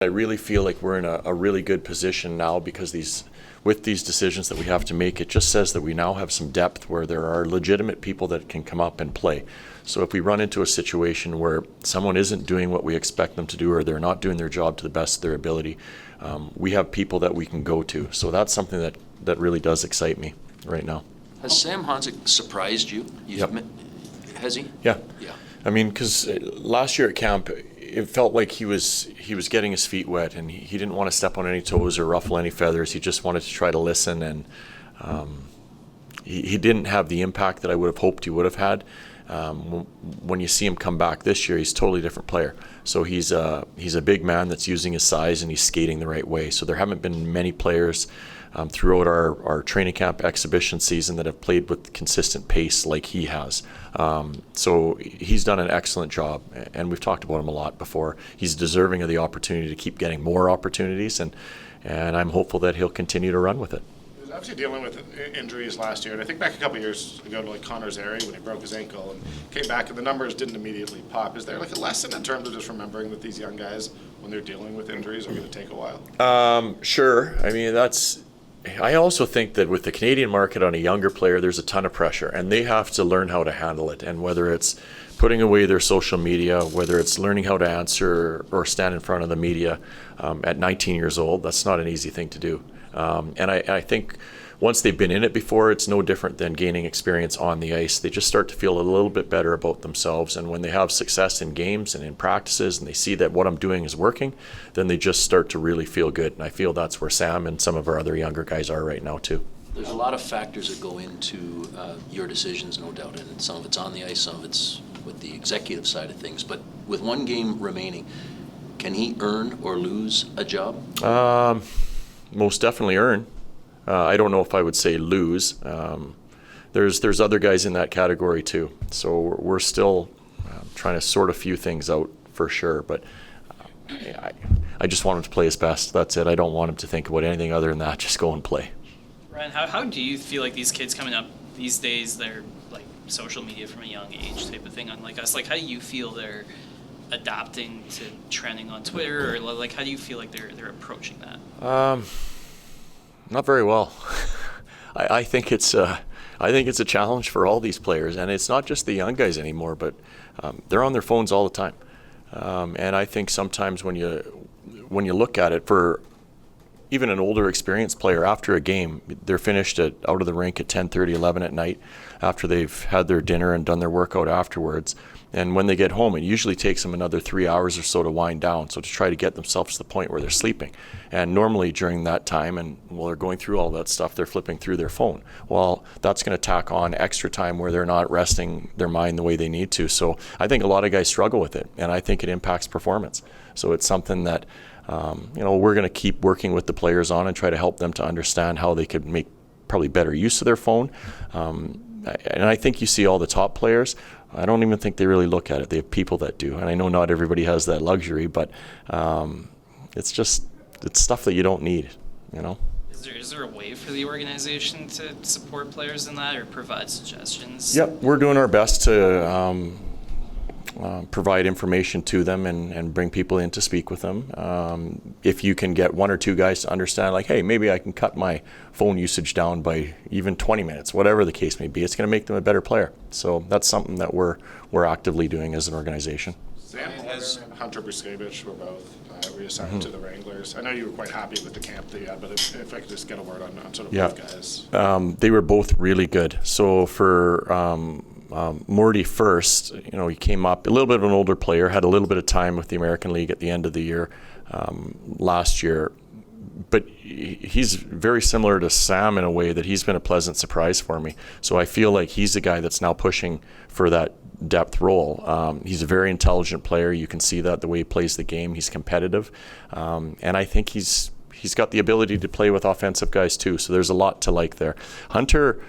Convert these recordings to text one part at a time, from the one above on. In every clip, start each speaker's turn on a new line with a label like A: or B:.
A: I really feel like we're in a really good position now because with these decisions that we have to make, it just says that we now have some depth where there are legitimate people that can come up and play. So if we run into a situation where someone isn't doing what we expect them to do, or they're not doing their job to the best of their ability, we have people that we can go to. So that's something that really does excite me right now.
B: Has Sam Honzik surprised you?
A: Yep.
B: Has he?
A: Yeah.
B: Yeah.
A: I mean, because last year at camp, it felt like he was getting his feet wet, and he didn't want to step on any toes or ruffle any feathers. He just wanted to try to listen, and he didn't have the impact that I would have hoped he would have had. When you see him come back this year, he's a totally different player. So he's a big man that's using his size, and he's skating the right way. So there haven't been many players throughout our training camp exhibition season that have played with consistent pace like he has. So he's done an excellent job, and we've talked about him a lot before. He's deserving of the opportunity to keep getting more opportunities, and I'm hopeful that he'll continue to run with it.
C: He was obviously dealing with injuries last year, and I think back a couple of years ago to like Connor Zary when he broke his ankle and came back and the numbers didn't immediately pop. Is there like a lesson in terms of just remembering that these young guys, when they're dealing with injuries, are going to take a while?
A: Sure. I mean, I also think that with the Canadian market on a younger player, there's a ton of pressure, and they have to learn how to handle it. And whether it's putting away their social media, whether it's learning how to answer or stand in front of the media at 19 years old, that's not an easy thing to do. And I think once they've been in it before, it's no different than gaining experience on the ice. They just start to feel a little bit better about themselves. And when they have success in games and in practices, and they see that what I'm doing is working, then they just start to really feel good. And I feel that's where Sam and some of our other younger guys are right now too.
B: There's a lot of factors that go into your decisions, no doubt, and some of it's on the ice, some of it's with the executive side of things. But with one game remaining, can he earn or lose a job?
A: Most definitely earn. I don't know if I would say lose. There's other guys in that category too. So we're still trying to sort a few things out for sure. But I just want him to play his best. That's it. I don't want him to think about anything other than that. Just go and play.
D: Ryan, how do you feel like these kids coming up these days, they're like social media from a young age type of thing, unlike us? Like, how do you feel they're adapting to trending on Twitter, or like how do you feel like they're approaching that?
A: Not very well. I think it's a challenge for all these players, and it's not just the young guys anymore, but they're on their phones all the time. And I think sometimes when you look at it, for even an older experienced player, after a game, they're finished out of the rink at 10:30, 11 at night after they've had their dinner and done their workout afterwards. And when they get home, it usually takes them another 3 hours or so to wind down, so to try to get themselves to the point where they're sleeping. And normally during that time, and while they're going through all that stuff, they're flipping through their phone. Well, that's going to tack on extra time where they're not resting their mind the way they need to. So I think a lot of guys struggle with it, and I think it impacts performance. So it's something that we're going to keep working with the players on and try to help them to understand how they could make probably better use of their phone. And I think you see all the top players, I don't even think they really look at it. They have people that do. And I know not everybody has that luxury, but it's stuff that you don't need, you know?
D: Is there a way for the organization to support players in that or provide suggestions?
A: Yep, we're doing our best to provide information to them and bring people in to speak with them. If you can get one or two guys to understand, like, hey, maybe I can cut my phone usage down by even 20 minutes, whatever the case may be, it's going to make them a better player. So that's something that we're actively doing as an organization.
C: Sam and Hunter Bruskevich were both reassigned to the Wranglers. I know you were quite happy with the camp that you had, but if I could just get a word on sort of both guys.
A: They were both really good. So for Morty first, he came up a little bit of an older player, had a little bit of time with the American League at the end of the year last year, but he's very similar to Sam in a way that he's been a pleasant surprise for me. So I feel like he's the guy that's now pushing for that depth role. He's a very intelligent player. You can see that the way he plays the game. He's competitive, and I think he's got the ability to play with offensive guys too. So there's a lot to like there. Hunter.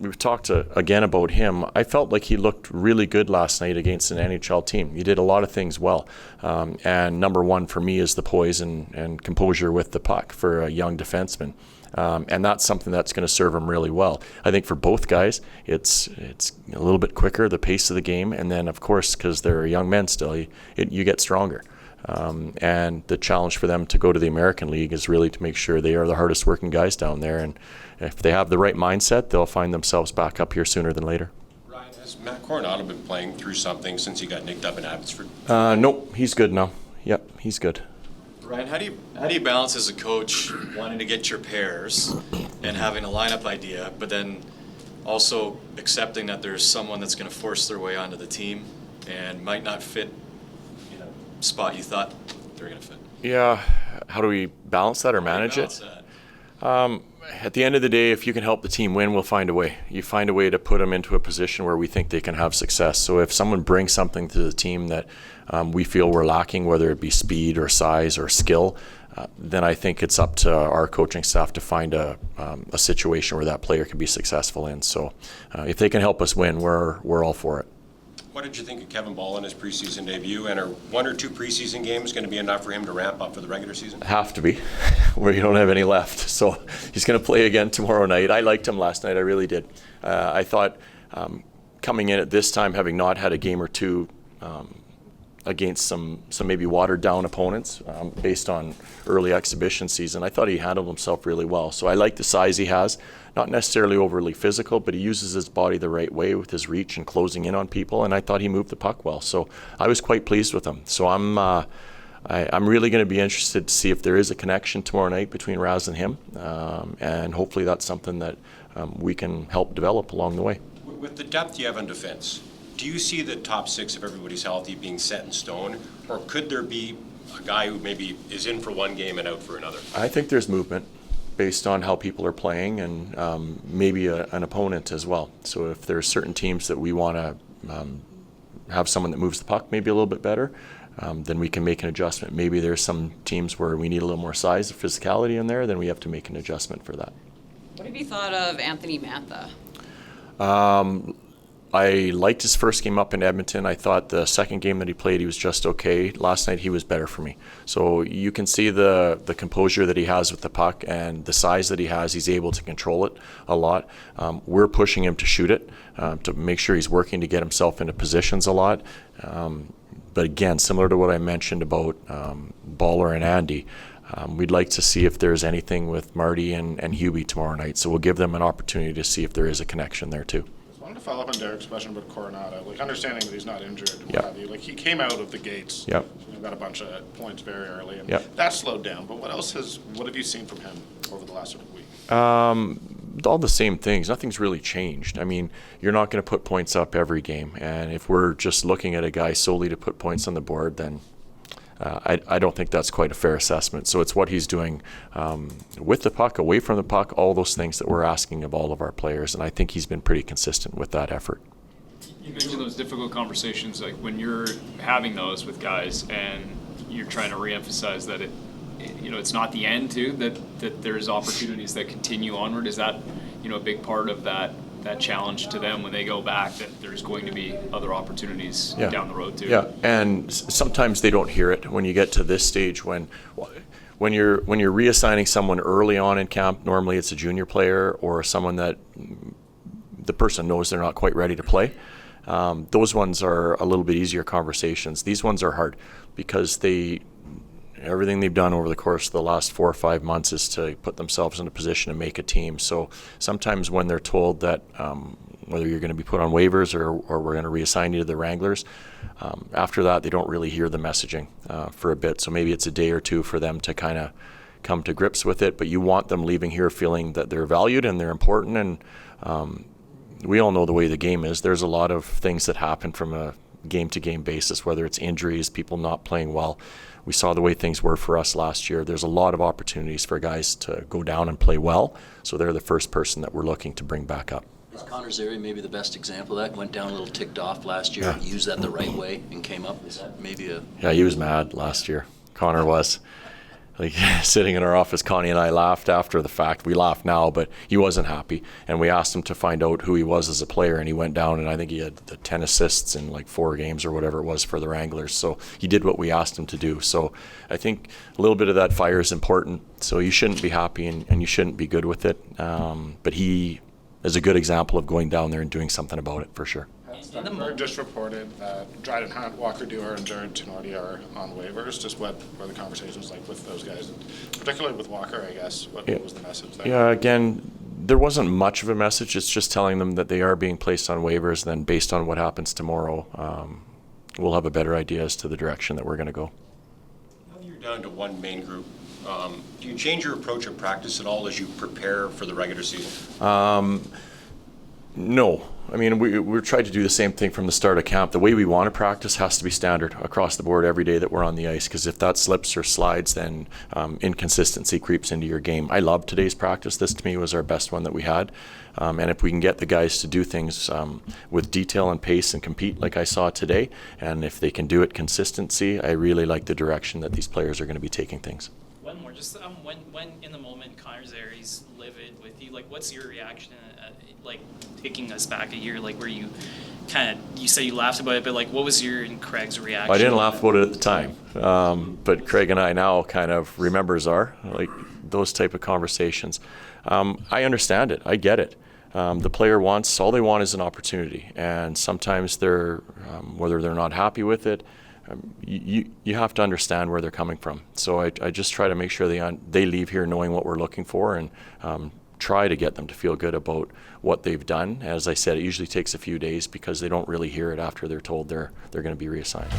A: We've talked again about him. I felt like he looked really good last night against an NHL team. He did a lot of things well. And number one for me is the poise and composure with the puck for a young defenseman. And that's something that's going to serve him really well. I think for both guys, it's a little bit quicker, the pace of the game. And then, of course, because they're young men still, you get stronger. And the challenge for them to go to the American League is really to make sure they are the hardest working guys down there. And if they have the right mindset, they'll find themselves back up here sooner than later.
E: Ryan, has Matt Coronado been playing through something since he got nicked up in Abbotsford?
A: Nope, he's good now. Yep, he's good.
F: Ryan, how do you balance as a coach wanting to get your pairs and having a lineup idea, but then also accepting that there's someone that's going to force their way onto the team and might not fit in a spot you thought they were going to fit?
A: Yeah, how do we balance that or manage it? At the end of the day, if you can help the team win, we'll find a way. You find a way to put them into a position where we think they can have success. So if someone brings something to the team that we feel we're lacking, whether it be speed or size or skill, then I think it's up to our coaching staff to find a situation where that player can be successful in. So if they can help us win, we're all for it.
E: What did you think of Kevin Ball in his preseason debut? And are 1 or 2 preseason games going to be enough for him to ramp up for the regular season?
A: Have to be, where you don't have any left. So he's going to play again tomorrow night. I liked him last night. I really did. I thought coming in at this time, having not had a game or two against some maybe watered down opponents based on early exhibition season, I thought he handled himself really well. So I like the size he has. Not necessarily overly physical, but he uses his body the right way with his reach and closing in on people, and I thought he moved the puck well. So I was quite pleased with him. So I'm really going to be interested to see if there is a connection tomorrow night between Raz and him, and hopefully that's something that we can help develop along the way.
E: With the depth you have on defense, do you see the top 6, if everybody's healthy, being set in stone? Or could there be a guy who maybe is in for one game and out for another?
A: I think there's movement based on how people are playing and maybe an opponent as well. So if there's certain teams that we want to have someone that moves the puck maybe a little bit better, then we can make an adjustment. Maybe there's some teams where we need a little more size or physicality in there, then we have to make an adjustment for that.
G: What have you thought of Anthony Mantha?
A: I liked his first game up in Edmonton. I thought the second game that he played, he was just okay. Last night, he was better for me. So you can see the composure that he has with the puck and the size that he has. He's able to control it a lot. We're pushing him to shoot it, to make sure he's working to get himself into positions a lot. But again, similar to what I mentioned about Baller and Andy, we'd like to see if there's anything with Marty and Hubie tomorrow night. So we'll give them an opportunity to see if there is a connection there too.
C: I wanted to follow up on Derek's question about Coronado, like understanding that he's not injured and
A: Yep.
C: what have you. Like he came out of the gates,
A: Yep.
C: got a bunch of points very early, and
A: Yep.
C: that slowed down. But what have you seen from him over the last sort of week?
A: All the same things. Nothing's really changed. I mean, you're not going to put points up every game, and if we're just looking at a guy solely to put points on the board, then I don't think that's quite a fair assessment. So it's what he's doing with the puck, away from the puck, all those things that we're asking of all of our players, and I think he's been pretty consistent with that effort.
H: You mentioned those difficult conversations, like when you're having those with guys and you're trying to reemphasize that it's not the end too, that there's opportunities that continue onward. Is that, a big part of that challenge to them when they go back, that there's going to be other opportunities down the road too?
A: Yeah, and sometimes they don't hear it when you get to this stage when you're reassigning someone early on in camp. Normally it's a junior player or someone that the person knows they're not quite ready to play. Those ones are a little bit easier conversations. These ones are hard because everything they've done over the course of the last 4 or 5 months is to put themselves in a position to make a team. So sometimes when they're told that whether you're going to be put on waivers or we're going to reassign you to the Wranglers, after that they don't really hear the messaging for a bit. So maybe it's a day or two for them to kind of come to grips with it, but you want them leaving here feeling that they're valued and they're important. And we all know the way the game is. There's a lot of things that happen from a game-to-game basis, whether it's injuries, people not playing well. We saw the way things were for us last year. There's a lot of opportunities for guys to go down and play well, so they're the first person that we're looking to bring back up.
B: Is Connor Zary maybe the best example of that? Went down a little ticked off last year, used that the right way, and came up. Is that maybe a...
A: Yeah, he was mad last year. Connor was. Like, sitting in our office, Connie and I laughed after the fact. We laugh now, but he wasn't happy. And we asked him to find out who he was as a player, and he went down, and I think he had 10 assists in like 4 games or whatever it was for the Wranglers. So he did what we asked him to do. So I think a little bit of that fire is important. So you shouldn't be happy and you shouldn't be good with it. But he is a good example of going down there and doing something about it for sure.
D: In the
C: Or
D: moment,
C: just reported that Dryden Hunt, Walker Dewar, and Jared Tenorti are on waivers. Just what were the conversations like with those guys, and particularly with Walker, I guess? What was the message there?
A: Yeah, again, there wasn't much of a message. It's just telling them that they are being placed on waivers. Then, based on what happens tomorrow, we'll have a better idea as to the direction that we're going to go.
E: Now you're down to one main group. Do you change your approach of practice at all as you prepare for the regular season?
A: No. I mean, we're trying to do the same thing from the start of camp. The way we want to practice has to be standard across the board every day that we're on the ice, because if that slips or slides, then inconsistency creeps into your game. I love today's practice. This, to me, was our best one that we had. And if we can get the guys to do things with detail and pace and compete like I saw today, and if they can do it consistency, I really like the direction that these players are going to be taking things.
D: one more, just when in the moment Connor Zeri's livid with you, like what's your reaction, like taking us back a year, like where you you said you laughed about it, but like what was your and Craig's reaction?
A: I didn't laugh about it at the time, but Craig and I now kind of remembers like those type of conversations. I understand it. I get it. The player all they want is an opportunity, and sometimes they're, whether they're not happy with it, you have to understand where they're coming from. So I just try to make sure they leave here knowing what we're looking for, and try to get them to feel good about what they've done. As I said, it usually takes a few days because they don't really hear it after they're told they're going to be reassigned.